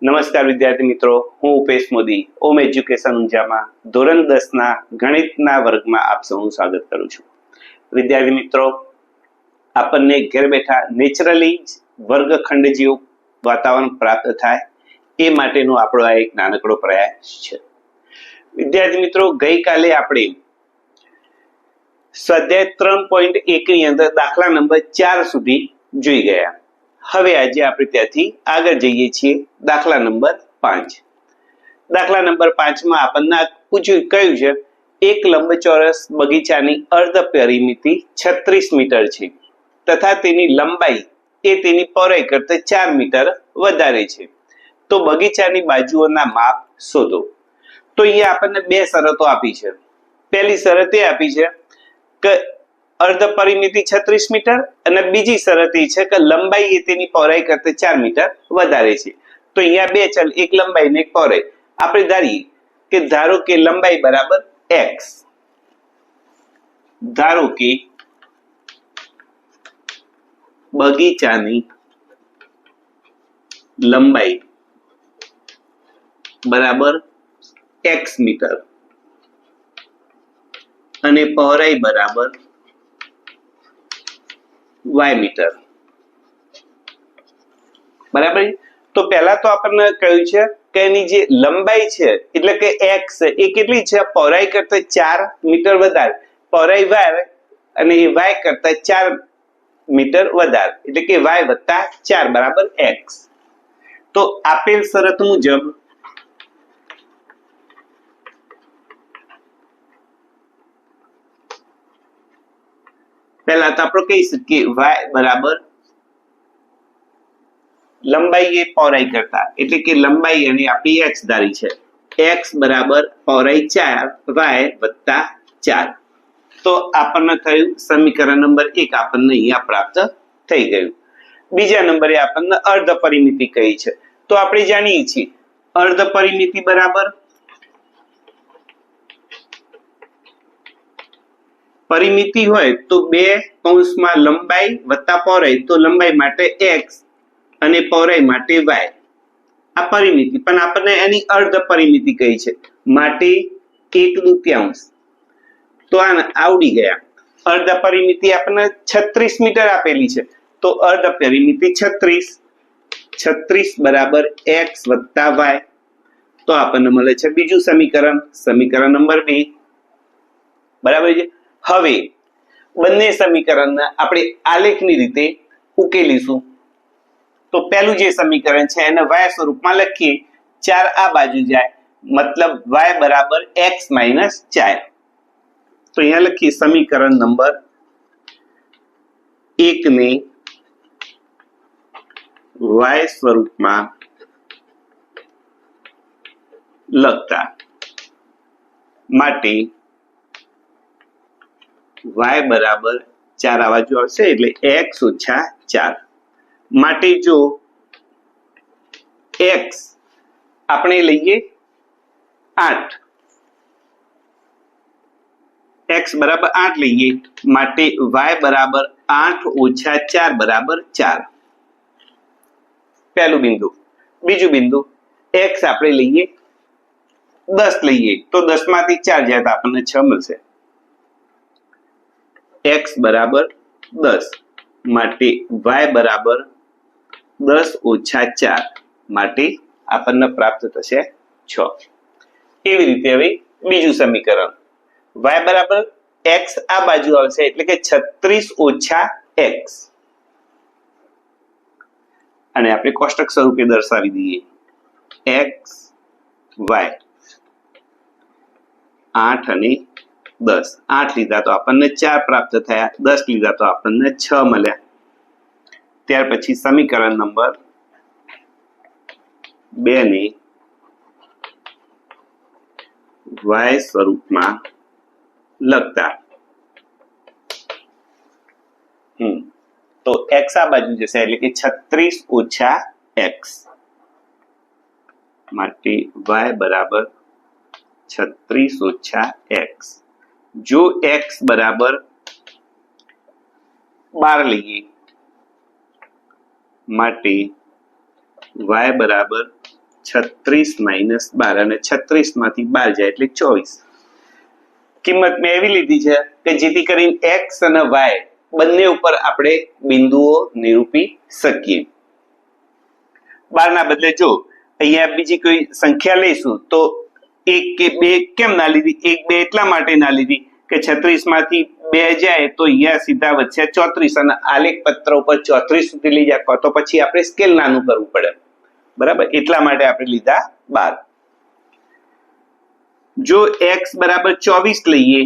નમસ્કાર વિદ્યાર્થી મિત્રો, હું ઉપેશ મોદી ઓમ એજ્યુકેશન ઊંઝામાં ધોરણ 10 ના ગણિતના વર્ગમાં આપ સૌનું સ્વાગત કરું છું. વિદ્યાર્થી મિત્રો, આપણને ઘેર બેઠા નેચરલી વર્ગખંડ જેવું વાતાવરણ પ્રાપ્ત થાય એ માટેનો આપણો આ એક નાનકડો પ્રયાસ છે. વિદ્યાર્થી મિત્રો, ગઈકાલે આપણે સ્વાધ્યાય 3.1 ની અંદર દાખલા નંબર 4 સુધી જોઈ ગયા. હવે આજે આપણે ત્યાંથી આગળ જઈએ છીએ દાખલા નંબર 5. દાખલા નંબર 5 માં આપણને પૂછ્યું કયું છે, એક લંબચોરસ બગીચાની અર્ધ પરિમિતિ 36 મીટર છે તથા તેની લંબાઈ એ તેની પહોળાઈ કરતા 4 મીટર વધારે છે, તો બગીચાની બાજુઓના માપ શોધો. તો અહીંયા આપણને બે શરતો આપી છે. પહેલી શરત એ આપી છે કે અર્ધ પરિમિતિ 36 મીટર અને બીજી શરત એ છે કે લંબાઈ એ તેની પહોળાઈ કરતા 4 મીટર વધારે છે. તો અહીંયા બે ચલ, એક લંબાઈ ને એક પહોળાઈ. આપણે ધારીએ કે ધારો કે લંબાઈ બરાબર x, ધારો કે બગીચાની લંબાઈ બરાબર x મીટર અને પહોળાઈ બરાબર y મીટર. બરાબર. તો પહેલા તો આપણને કહ્યું છે કે એની જે લંબાઈ છે એટલે કે x એ કેટલી છે, પહોળાઈ કરતા 4 મીટર વધારે, પહોળાઈ y અને એ y કરતા 4 મીટર વધારે, એટલે કે y વત્તા 4 બરાબર x. તો આપેલ શરત મુજબ પહેલા તો આપણે કહી શકીએ y બરાબર લંબાઈ એ પહોળાઈ કરતા, એટલે કે લંબાઈ અને આપણી x ધારી છે, x બરાબર પહોળાઈ 4 y વત્તા 4. તો આપણને થયું સમીકરણ નંબર 1 આપણને અહીંયા પ્રાપ્ત થઈ ગયું. બીજા નંબરે આપણને અર્ધ પરિમિતિ કહી છે. તો આપણે જાણીએ છીએ અર્ધ પરિમિતિ બરાબર પરિમિતિ હોય તો બે કૌંસમાં લંબાઈ વત્તા પહોળાઈ, તો લંબાઈ માટે x અને પહોળાઈ માટે y. આ પરિમિતિ પણ આપણને એની અર્ધ પરિમિતિ કહી છે, માટે 1/2. તો આ આવડી ગયા. અર્ધ પરિમિતિ આપણને 36 મીટર આપેલી છે, તો અર્ધ પરિમિતિ 36 બરાબર x વત્તા y. તો આપણને મળે છે બીજું સમીકરણ, સમીકરણ નંબર 2. બરાબર છે. હવે બંને સમીકરણને આપણે આલેખની રીતે ઉકેલીશું. તો પહેલું જે સમીકરણ છે એને y સ્વરૂપમાં લખીએ, 4 આ બાજુ જાય, મતલબ y બરાબર x માઇનસ 4. તો અહીંયા લખીએ સમીકરણ નંબર 1 ને y સ્વરૂપમાં લખતા માટે y બરાબર 4 આ બાજુ આવશે એટલે x ઓછા 4. માટે જો x આપણે લઈએ 8, x બરાબર 8 લઈએ, માટે y બરાબર 8 ઓછા 4 બરાબર 4. પહેલું બિંદુ. બીજું બિંદુ, x આપણે લઈએ 10 લઈએ, તો 10 માંથી 4 જાય તો આપણને 6 મળશે. x બરાબર 10 માટે y બરાબર 10 ઓછા 4, માટે આપણને પ્રાપ્ત થશે 6. એવી રીતે હવે બીજું સમીકરણ, y બરાબર x આ બાજુ આવશે એટલે કે 36 ઓછા x, અને આપણે કોષ્ટક સ્વરૂપે દર્શાવી દઈએ, x y 8 અને 10. 8 લીધા તો આપણને 4 પ્રાપ્ત થયા, 10 લીધા તો આપણને 6 મળ્યા. ત્યાર પછી સમીકરણ નંબર 2 ને y સ્વરૂપમાં લખતા, તો x આ બાજુ જશે એટલે કે 36 ઓછા x, માટે y બરાબર 36 ઓછા x. જો x બરાબર 12 લઈએ, માટે y બરાબર 36 માઇનસ 12 અને 36 માંથી 12 જાય એટલે 24. કિંમત મેં એવી લીધી છે કે જેથી કરીને x અને y બંને ઉપર આપણે બિંદુઓ નિરૂપી શકીએ. 12 ના બદલે જો અહીંયા બીજી કોઈ સંખ્યા લઈશું તો 1 કે 2 કેમ ના લીધી? 1 2 એટલા માટે ના લીધી કે 36 માંથી 2 જાય તો અહીંયા સીધા વધશે 34 અને આલેખ પત્ર ઉપર 34 સુધી લઈ જાય તો પછી આપણે સ્કેલ નાનું કરવું પડે, બરાબર? એટલા માટે આપણે લીધા 12. જો x બરાબર 24 લઈએ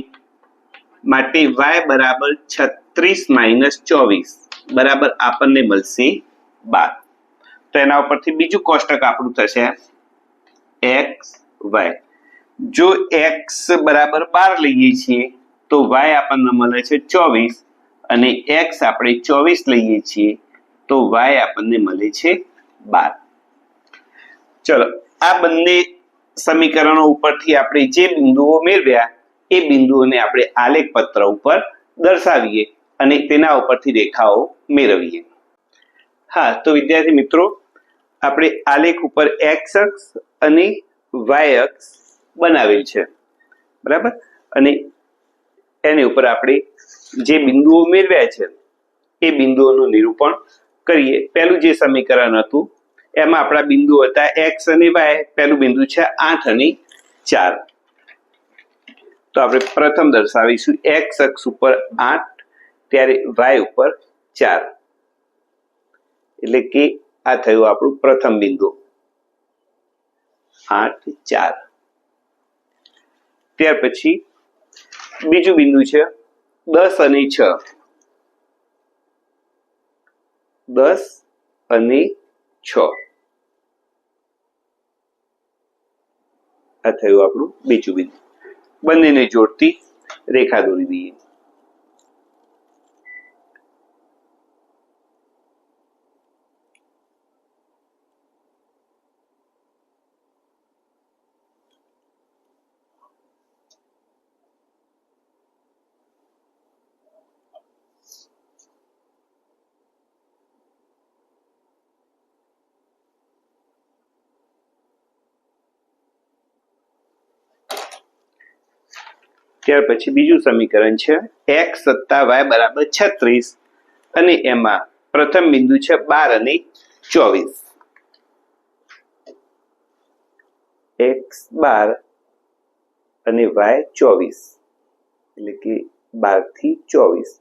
માટે y બરાબર 36 માઇનસ 24 બરાબર આપણને મળશે 12. તો એના ઉપરથી બીજું કોષ્ટક આપણું થશે x y. જો x બરાબર 12 લઈએ છીએ તો y આપણને મળે છે 24 અને x આપણે 24 લઈએ છીએ તો y આપણને મળે છે 12. ચલો આ બંને સમીકરણો ઉપરથી આપણે જે બિંદુઓ મેળવ્યા એ બિંદુઓને આપણે આલેખ પત્ર ઉપર દર્શાવીએ અને તેના ઉપરથી રેખાઓ મેળવીએ. હા, તો વિદ્યાર્થી મિત્રો આપણે આલેખ ઉપર x અક્ષ અને y અક્ષ બનાવેલ છે, બરાબર? અને એની ઉપર આપણે જે બિંદુઓ મેળવ્યા છે એ બિંદુઓનું નિરૂપણ કરીએ. પહેલું જે સમીકરણ હતું એમાં આપણા બિંદુ હતા x અને y. પહેલું બિંદુ છે 8 અને 4. તો આપણે પ્રથમ દર્શાવીશું x અક્ષ ઉપર 8 ત્યારે y ઉપર 4, એટલે કે આ થયું આપણું પ્રથમ બિંદુ 8 4. ત્યાર પછી બીજું બિંદુ છે 10 અને 6, 10 અને 6. આ થયું આપણું બીજું બિંદુ. બંનેને જોડતી રેખા દોરી દઈએ. ત્યાર પછી બીજું સમીકરણ છે x + y બરાબર 36 અને એમાં પ્રથમ બિંદુ છે 12 અને 24. x 12 અને y 24, એટલે કે 12 થી 24.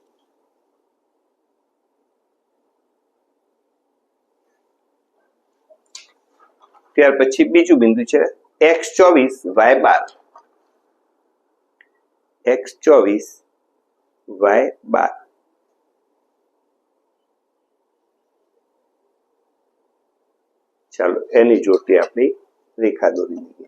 ત્યાર પછી બીજું બિંદુ છે x 24 y 12, x 24 y 12. ચાલો એની જોડતી આપણે રેખા દોરી દઈએ.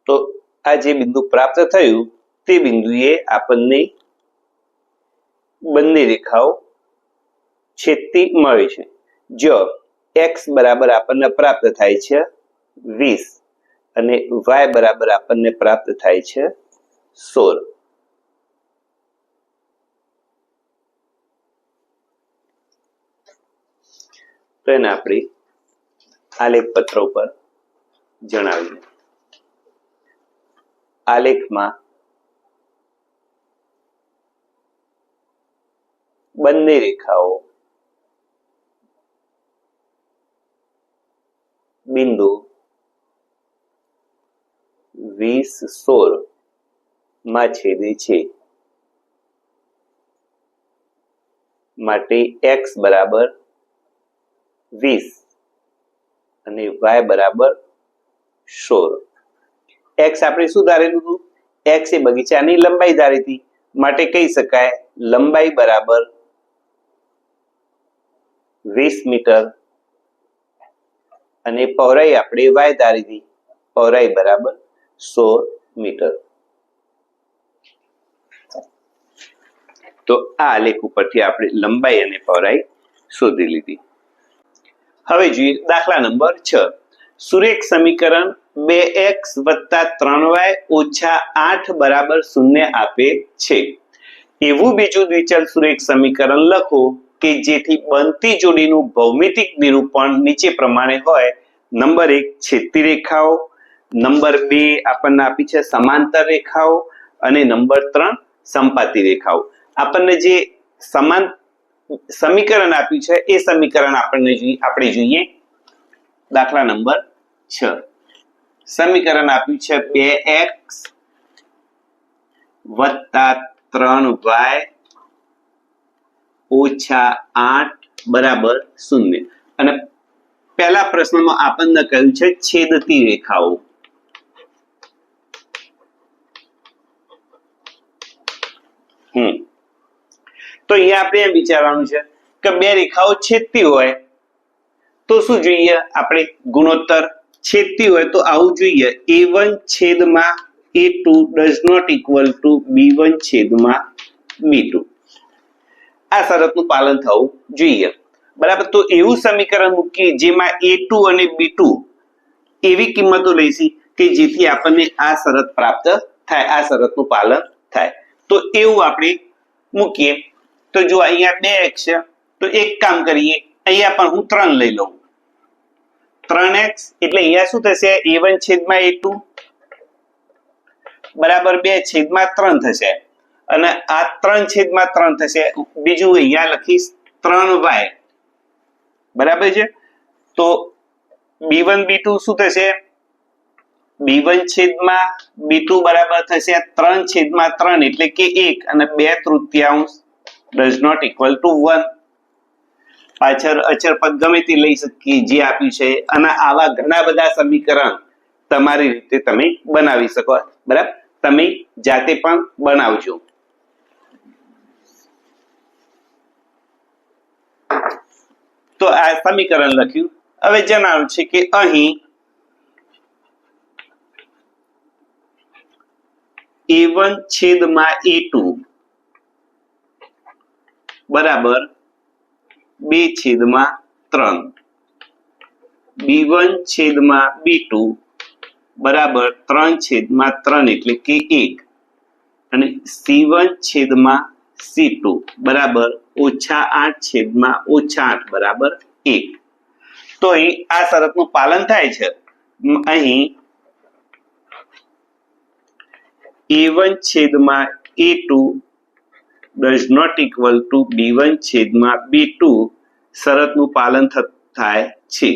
તો આ જે બિંદુ પ્રાપ્ત થયું તે બિંદુએ આપણને બંને રેખાઓ છેદતી મળે છે. જો x બરાબર આપણને પ્રાપ્ત થાય છે 20 અને y બરાબર આપણને પ્રાપ્ત થાય છે 16. તો એને આપણે આલેખ પત્ર ઉપર જણાવીએ. આલેખમાં બંને રેખાઓ બિંદુ 20 16 માં છેદે છે. માટે x બરાબર 20 અને y બરાબર 16. x આપણે શું ધારેલું હતું? x એ બગીચાની લંબાઈ ધારી હતી, માટે કહી શકાય લંબાઈ બરાબર 20 મીટર અને પહોળાઈ આપણે y ધારી હતી, પહોળાઈ બરાબર 16 મીટર. તો આ આલેખ ઉપરથી આપણે લંબાઈ અને પહોળાઈ શોધી લીધી. હવે જોઈએ દાખલા નંબર 6. સુરેખ સમીકરણ 2x + 3y - 8 બરાબર 0 આપે છે. એવું બીજું દ્વિચલ સુરેખ સમીકરણ લખો કે જેથી બનતી જોડીનું ભૌમિતિક નિરૂપણ નીચે પ્રમાણે હોય. નંબર 1 છેદતી રેખાઓ, નંબર 2 આપણને આપી છે સમાંતર રેખાઓ અને નંબર 3 સંપાતી રેખાઓ. આપણને જે સમાન સમીકરણ આપ્યું છે એ સમીકરણ આપણે જોઈએ દાખલા નંબર 6. સમીકરણ આપ્યું છે 2x + 3y - 8 બરાબર 0. અને પહેલા પ્રશ્નમાં આપણને કહ્યું છે છેદતી રેખાઓ. તો અહીંયા આપણે એમ વિચારવાનું છે કે બે રેખાઓ છેદતી હોય તો શું જોઈએ? આપણે ગુણોત્તર છેદતી હોય તો આવું જોઈએ a1 / a2 does not equal to b1 / b2. આ શરતનું પાલન થવું જોઈએ. બરાબર. તો એવું સમીકરણ મૂકીએ જેમાં a2 અને b2 એવી કિંમતો લઈશી કે જેથી આપણને આ શરત પ્રાપ્ત થાય, આ શરતનું પાલન થાય. તો એવું આપણે મૂકીએ. તો જો અહીંયા 2x છે તો એક કામ કરીએ, અહીંયા પણ હું 3 લઈ લઉં. 3x એટલે અહીંયા શું થશે? a1 / a2 બરાબર 2/3 થશે અને આ 3/3 થશે. બીજું અહીંયા લખીશ 3y બરાબર છે. તો b1 b2 શું થશે? b1 / b2 બરાબર થશે 3/3 એટલે કે 1 અને 2/3 does not equal to 1. પાછળ અચળ પદ ગમે તે લઈ શકીએ જે આપ્યું છે. અને આવા ઘણા બધા સમીકરણ તમારી રીતે તમે બનાવી શકો. બરાબર. તમે જાતે પણ બનાવજો. તો આ સમીકરણ લખ્યું. હવે જણાવ્યું છે કે અહીં a1 / a2 બરાબર 2/3, b1 / b2 બરાબર 3/3 એટલે કે 1 અને c1 / c2 બરાબર -8/8 બરાબર 1. તો અહીં આ શરતનું પાલન થાય છે. અહીં a1 / a2 does not equal to b1 / b2 શરતનું પાલન થાય છે.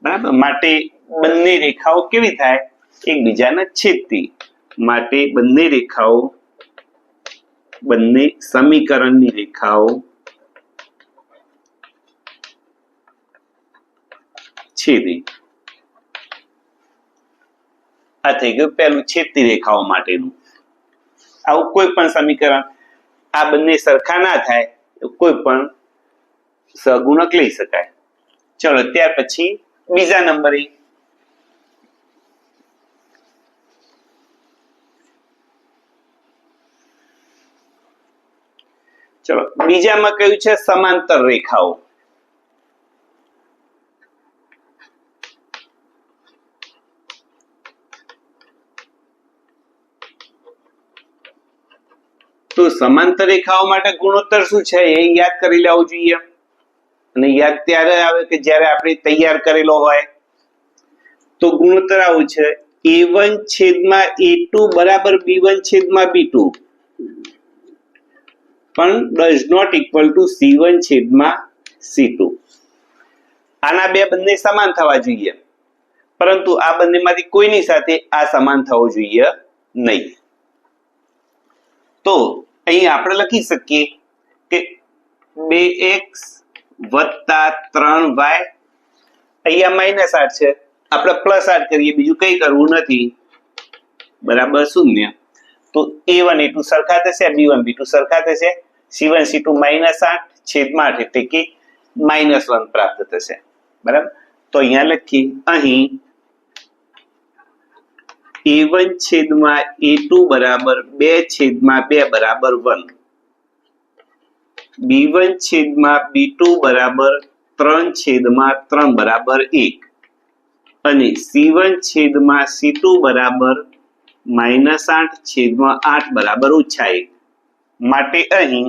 બરાબર. માટે બંને રેખાઓ કેવી થાય? એકબીજાને છેદતી. માટે બંને રેખાઓ, બંને સમીકરણની રેખાઓ છેદી. આ થઈ ગયું પહેલું છેદતી રેખાઓ માટેનું. આવું કોઈ પણ સમીકરણ આ બંને સરખા ના થાય કોઈ પણ સહગુણક લઈ શકાય. ચલો ત્યાર પછી બીજા નંબરે ચલો બીજામાં કયું છે સમાંતર રેખાઓ. તો સમાંતર રેખાઓ માટે ગુણોત્તર શું છે એ યાદ કરી લેવું જોઈએ. અને યાદ ત્યારે આવે કે જ્યારે આપણે તૈયાર કરેલો હોય. તો ગુણોત્તર આવું છે a1 / a2 બરાબર b1 / b2 પણ does not equal to c1 / c2. આના બે બંને સમાન થવા જોઈએ, પરંતુ આ બંનેમાંથી કોઈની સાથે આ સમાન થવો જોઈએ નહીં. તો અહીં આપણે લખી શકીએ કે 2x + 3y અહીંયા -8 છે, આપણે +8 કરીએ, બીજું કંઈ કરવું નથી, બરાબર 0. તો a1 a2 સરખા થશે, b1 b2 સરખા થશે, c1 c2 -8 છેદમાં 8 એટલે કે -1 પ્રાપ્ત થશે. બરાબર. તો અહીંયા લખી અહીં a1 છેદમાં a2 બરાબર 2 છેદમાં 2 બરાબર 1, b1 છેદમાં b2 બરાબર 3 છેદમાં 3 બરાબર 1 અને c1 છેદમાં c2 બરાબર -8 છેદમાં 8 બરાબર -1. માટે અહીં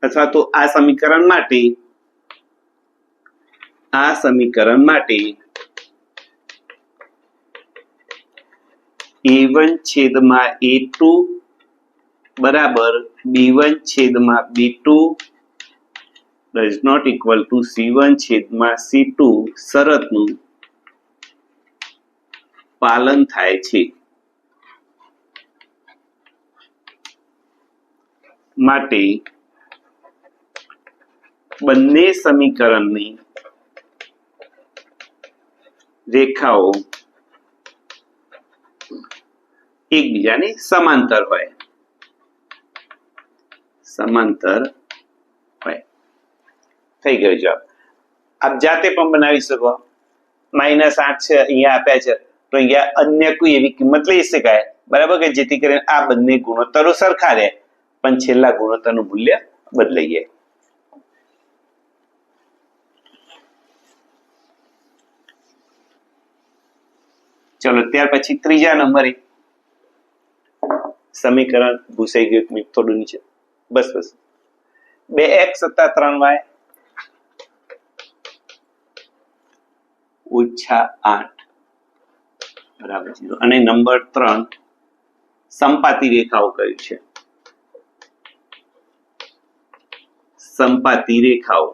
અથવા તો આ સમીકરણ માટે a1 છેદમાં a2 બરાબર b1 છેદમાં b2 does not equal to c1 છેદમાં c2 શરતનું પાલન થાય છે. માટે બંને સમીકરણની રેખાઓ એકબીજાને સમાંતર હોય. થઈ ગયો જવાબ. આપ જાતે પણ બનાવી શકો. -8 છે અહીંયા આપ્યા છે તો અહીંયા અન્ય કોઈ એવી કિંમત લઈ શકાય. બરાબર, કે જેથી કરીને આ બંને ગુણોત્તરો સરખા રહે પણ છેલ્લા ગુણોત્તરનું મૂલ્ય બદલાઈ જાય. ચલો ત્યાર પછી ત્રીજા નંબરે સમીકરણ ભૂસાઈ ગયું થોડું નીચે. બસ 2x + 3y -8 બરાબર 0 અને નંબર 3 સમપાતી રેખાઓ કહ્યું છે. સમપાતી રેખાઓ.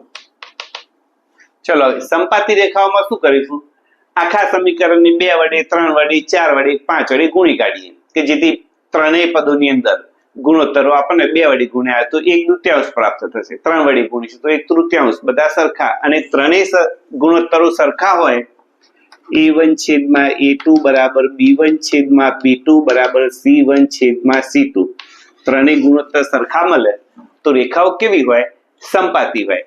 ચલો સમપાતી રેખાઓમાં શું કરીશું? આખા સમીકરણની 2 વડે 3 વડે 4 વડે 5 વડે ગુણી કાઢીએ કે જેથી ત્રણેય પદોની અંદર ગુણોત્તરો આપણને 2 વડે ગુણ્યા તો 1/2 પ્રાપ્ત થશે. 3 વડે ગુણીશું તો 1/3. બધા સરખા અને ત્રણેય ગુણોત્તરો સરખા હોય a1 છેદમાં a2 બરાબર b1 છેદમાં b2 બરાબર c1 છેદમાં c2 ત્રણેય ગુણોત્તર સરખા મળે તો રેખાઓ કેવી હોય? સમપાતી હોય.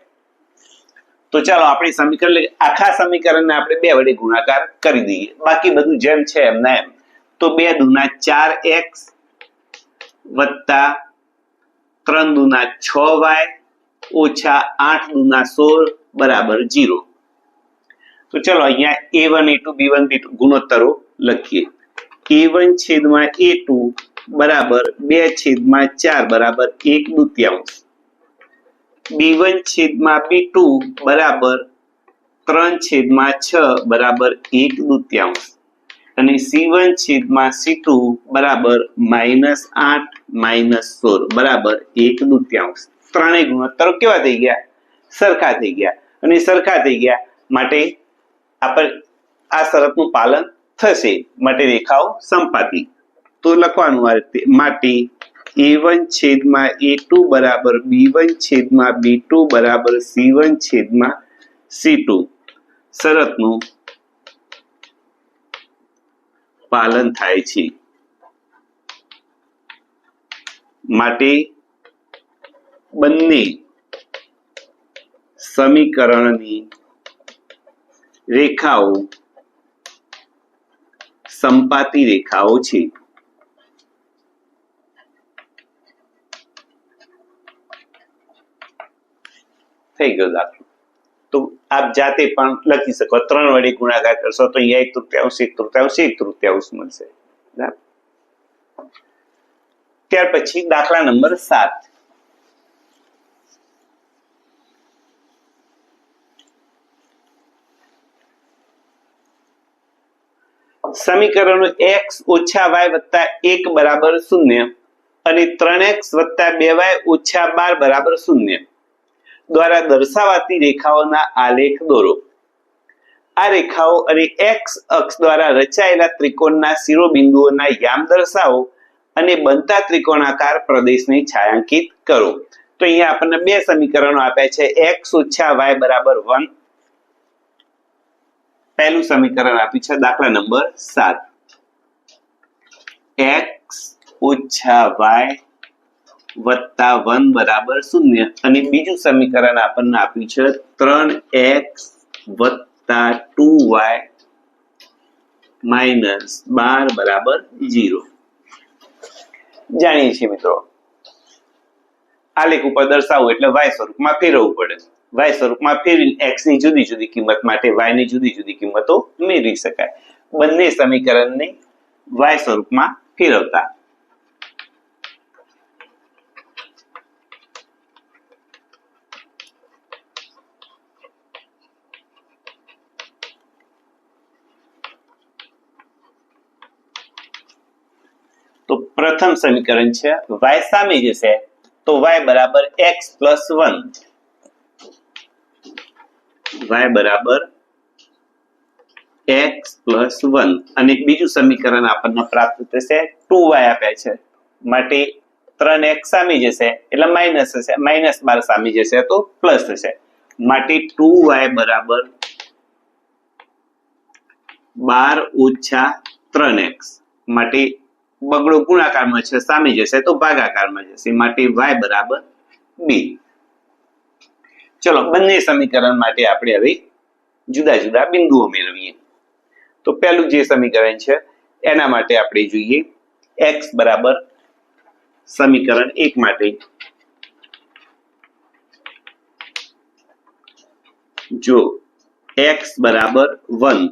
તો ચાલો આપણે સમીકરણ આખા સમીકરણને આપણે 2 વડે ગુણાકાર કરી દઈએ. બાકી બધું જેમ છે એમના એમ. તો 2 દુના 4x વત્તા 3 દુના 6y ઓછા 8 દુના 16 બરાબર 0. તો ચલો અહીંયા a1 a2 b1 b2 ગુણોત્તરો લખીએ. a1 છેદમાં a2 બરાબર 2 છેદમાં 4 બરાબર 1/2, b1 છેદમાં b2 બરાબર 3 છેદમાં 6 બરાબર 1/2 અને c1 છેદમાં c2 બરાબર -8 -16 બરાબર 1/2. ત્રણેય ગુણોત્તરો કેવા થઈ ગયા? સરખા થઈ ગયા. અને સરખા થઈ ગયા માટે આ શરતનું પાલન થશે. માટે રેખાઓ સમપાતી. તો લખવાનું આ રીતે. માટે a1 છેદમાં a2 બરાબર b1 છેદમાં b2 બરાબર c1 છેદમાં c2 શરતનું પાલન થાય છે. માટે બંને સમીકરણની રેખાઓ સમપાતી રેખાઓ છે. થઈ ગયો દાખલો. તો આપ જાતે પણ લખી શકો. 3 વડે ગુણાકાર કરશો તો અહીંયા 1/3 મળશે. ત્યાર પછી દાખલા નંબર 7. સમીકરણો x ઓછા y વત્તા 1 બરાબર 0 અને 3x વત્તા 2y ઓછા 12 બરાબર 0 દ્વારા દર્શાવાતી રેખાઓના આલેખ દોરો. આ રેખાઓ અને x અક્ષ દ્વારા રચાયેલા ત્રિકોણના શિરોબિંદુઓના યામ દર્શાવો અને બનતા ત્રિકોણાકાર પ્રદેશને છાયાંકિત કરો. તો અહીંયા આપણને 2 સમીકરણો આપ્યા છે. x ઓછા y બરાબર 1 પહેલું સમીકરણ આપ્યું છે દાખલા નંબર 7. x ઓછા y વત્તા 1 બરાબર 0 અને બીજું સમીકરણ આપણને આપ્યું છે 3x વત્તા 2y માઇનસ 12 બરાબર 0. જાણીએ છીએ મિત્રો, આલેખ ઉપર દર્શાવવું એટલે y સ્વરૂપમાં ફેરવવું પડે. y સ્વરૂપમાં ફેરવીને x ની જુદી જુદી કિંમત માટે y ની જુદી જુદી કિંમતો મેળવી શકાય. બંને સમીકરણને y સ્વરૂપમાં ફેરવતા તો પ્રથમ સમીકરણ છે y સામે જશે તો y બરાબર x પ્લસ 1, y બરાબર x પ્લસ 1 અને બીજું સમીકરણ આપણને પ્રાપ્ત થશે 2y આપ્યા છે માટે 3x સામે જશે એટલે માઇનસ હશે, માઇનસ 12 સામે જશે તો પ્લસ થશે માટે 2y બરાબર 12 ઓછા 3x માટે બગડો ગુણાકારમાં છે સામે જશે તો ભાગાકારમાં જશે માટે y બરાબર 2. ચલો બંને સમીકરણ માટે આપણે હવે જુદા જુદા બિંદુઓ મેળવીએ. તો પહેલું જે સમીકરણ છે એના માટે આપણે જોઈએ x બરાબર સમીકરણ 1 માટે જો x બરાબર 1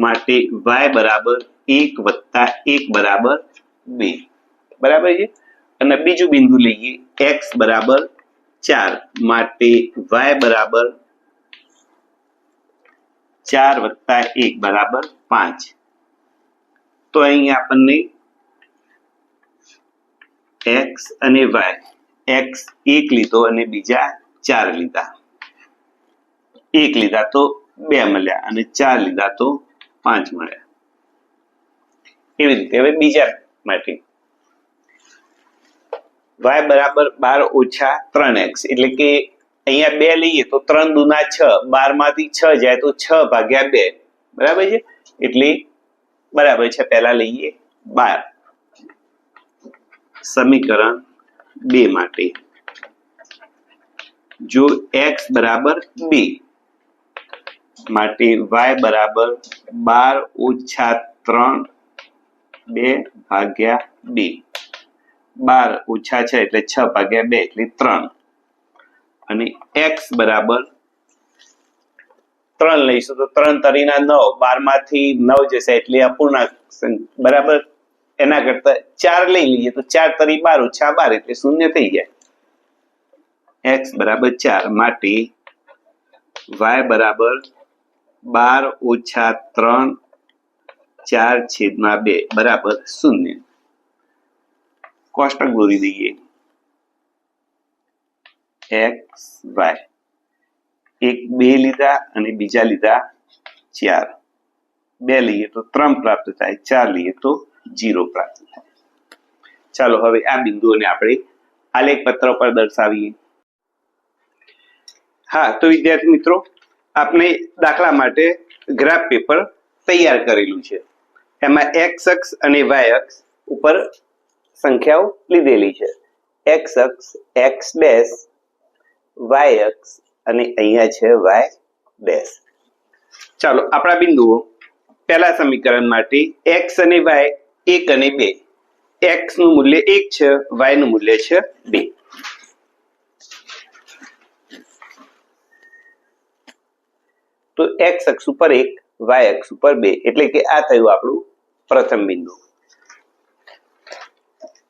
માટે y બરાબર 1 વત્તા 1 બરાબર 2 બરાબર છે. અને બીજું બિંદુ લઈએ x બરાબર 4 માટે y બરાબર 4 વત્તા 1 બરાબર 5. તો અહીં આપણને x અને y, x 1 લીધો અને બીજા 4 લીધા, 1 લીધા તો 2 મળ્યા અને 4 લીધા તો 5 મળ્યા. એવી રીતે હવે બીજા માટે y બરાબર 12 ઓછા 3x એટલે કે અહીંયા 2 લઈએ તો 3 દુના 6, 12 માંથી 6 જાય તો 6 ભાગ્યા 2 બરાબર છે એટલે બરાબર છે. પહેલા લઈએ 12 સમીકરણ 2 માટે જો x બરાબર 2 માટે y બરાબર 12 ઓછા 3 2 ભાગ્યા 2, 12 ઓછા છે એટલે 6 ભાગ્યા 2 એટલે 3 અને x બરાબર 3 લઈશું તો 3 તરીના 9, 12 માંથી 9 જશે એટલે અપૂર્ણાંક બરાબર. એના કરતા 4 લઈ લઈએ તો 4 તરી 12 ઓછા 12 એટલે 0 થઈ જાય. x બરાબર 4 માટે y બરાબર 12 ઓછા 3 4/2 બરાબર 0. કોષ્ટક દોરી દઈએ x y, એક 2 લીધા અને બીજા લીધા 4, 2 લઈએ તો 3 પ્રાપ્ત થાય, 4 લઈએ તો 0 પ્રાપ્ત થાય. ચાલો હવે આ બિંદુઓને આપણે આલેખ પત્ર પર દર્શાવીએ. હા, તો વિદ્યાર્થી મિત્રો આપણે દાખલા માટે ગ્રાફ પેપર તૈયાર કરેલું છે. એમાં x અક્ષ અને y અક્ષ ઉપર સંખ્યાઓ લીધેલી છે. x અક્ષ x ડેશ, y અક્ષ અને અહીંયા છે y ડેશ. ચાલો આપણા બિંદુઓ પહેલા સમીકરણ માટે x અને y 1 અને 2, x નું મૂલ્ય 1 છે, y નું મૂલ્ય છે 2. તો x અક્ષ ઉપર 1, y અક્ષ ઉપર 2 એટલે કે આ થયું આપણું પ્રથમ બિંદુ.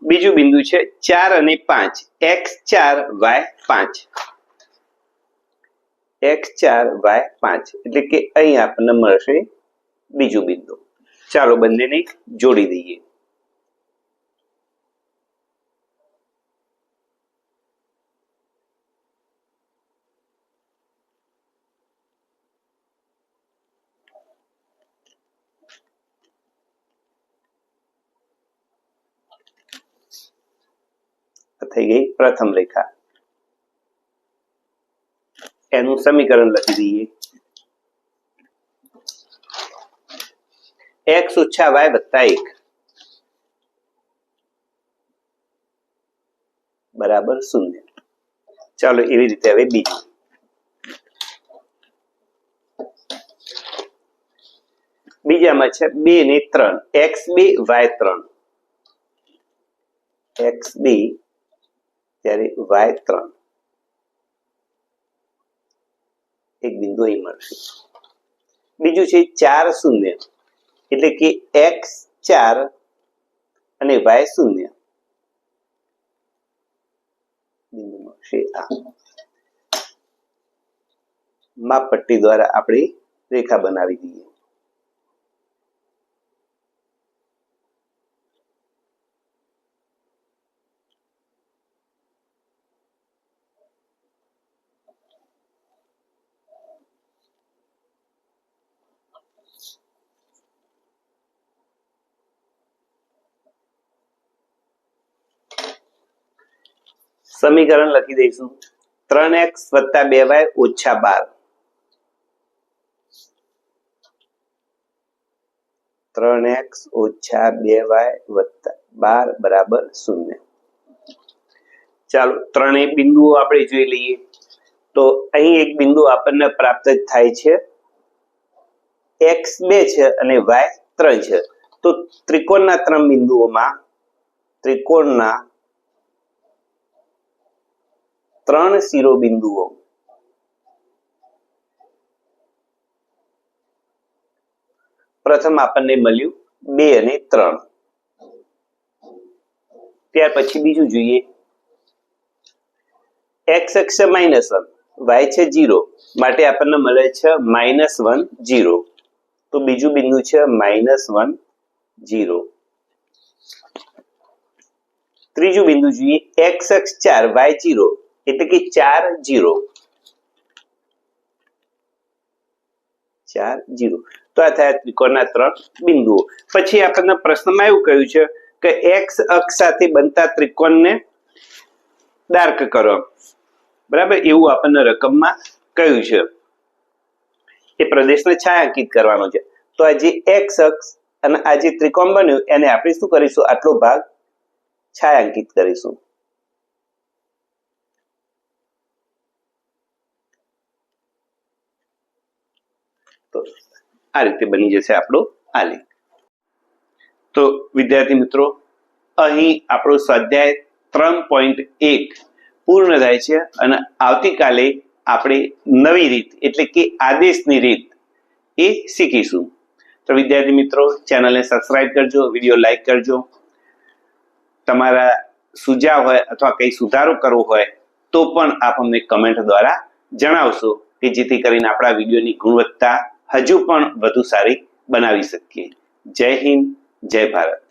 બીજું બિંદુ છે 4 અને 5, x 4 y 5, x 4 y 5 એટલે કે અહીં આપણને મળશે બીજું બિંદુ. ચાલો બંનેને જોડી દઈએ. થઈ ગઈ પ્રથમ રેખા. એનું સમીકરણ લખી દઈએ x ઓછા y વત્તા 1. બરાબર 0. ચાલો એવી રીતે હવે બીજું. બીજામાં છે 2 ને 3, x2 y3, x2 ત્યારે y3 એક બિંદુ અહીં મળશે. બીજું છે 4 0 એટલે કે x4 અને y0 બિંદુ મળશે. આ માપપટ્ટી દ્વારા આપણે રેખા બનાવી દઈએ. સમીકરણ લખી દઈશું 3x + 2y - 12. 3x - 2y + 12 બરાબર 0. ચાલો ત્રણેય બિંદુઓ આપણે જોઈ લઈએ. તો અહીં એક બિંદુ આપણને પ્રાપ્ત થાય છે, x2 છે અને y3 છે. તો ત્રિકોણના 3 બિંદુઓમાં ત્રિકોણના 3 શિરોબિંદુઓ પ્રથમ આપણને મળ્યું 2 અને 3. ત્યાર પછી બીજું જોઈએ. x અક્ષ -1, y છે 0 માટે આપણને મળે છે -1 0. તો બીજું બિંદુ છે -1 0. ત્રીજું બિંદુ જોઈએ. x અક્ષ 4, y 0 એટલે કે 4 0. 4 0. તો આ થયા ત્રિકોણના 3 બિંદુઓ. પછી આપણને પ્રશ્નમાં એવું કહ્યું છે કે x અક્ષ સાથે બનતા ત્રિકોણને ડાર્ક કરો. બરાબર, એવું આપણને રકમમાં કહ્યું છે. એ પ્રદેશને છાયાંકિત કરવાનો છે. તો આ જે x અક્ષ અને આ જે ત્રિકોણ બન્યું એને આપણે શું કરીશું? આટલો ભાગ છાયાંકિત કરીશું. તો આ રીતે બની જશે આપણો આલેખ. તો વિદ્યાર્થી મિત્રો, અહીં આપણો સ્વાધ્યાય 3.1 પૂર્ણ થાય છે અને આવતીકાલે આપણે નવી રીત એટલે કે આદેશની રીત એ શીખીશું. તો વિદ્યાર્થી મિત્રો, ચેનલને સબસ્ક્રાઇબ કરજો, વિડીયો લાઈક કરજો. તમારા સુઝાવ હોય અથવા કંઈ સુધારો કરવો હોય તો પણ આપ અમને કમેન્ટ દ્વારા જણાવશો કે જેથી કરીને આપણા વિડીયોની ગુણવત્તા હજુ પણ વધુ સારી બનાવી શકીએ. જય હિન્દ, જય ભારત.